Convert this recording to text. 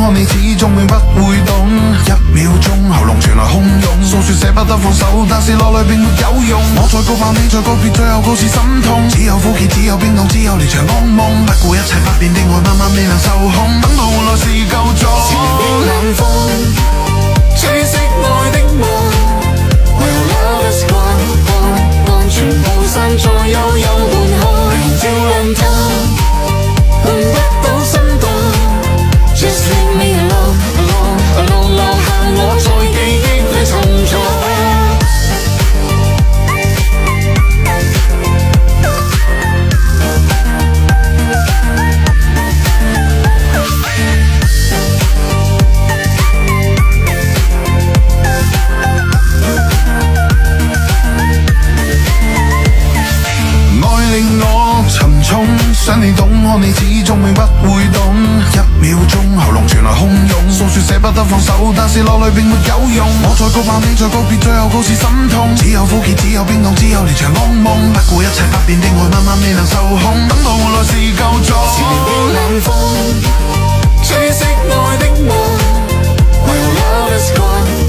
看你始終永不會懂。1秒鐘喉嚨傳來洶湧，訴說捨不得放手，但是落淚並沒有用。我再告白你再告別，最後告是心痛。只有苦澀，只有冰凍，只有連場噩夢。不顧一切不變的愛，慢慢未能受控。等到換來是夠鐘。前面的冷風，吹熄愛的夢。When love is gone, gone, gone， 全部散在悠悠半空。照亮它，換不到心動。Just leave me alone, alone, alone， 留下我在記憶裏沉重。令我沉重，想你懂，看你始終永不會懂。1秒鐘喉嚨傳來洶湧，訴說捨不得放手，但是落淚並沒有用。我再告白你再告別，最後告是心痛。只有苦澀，只有冰凍，只有連場噩夢。不顧一切不變的愛，慢慢未能受控。等到換來是夠鐘。前面的冷風，吹熄愛的夢。When love is gone。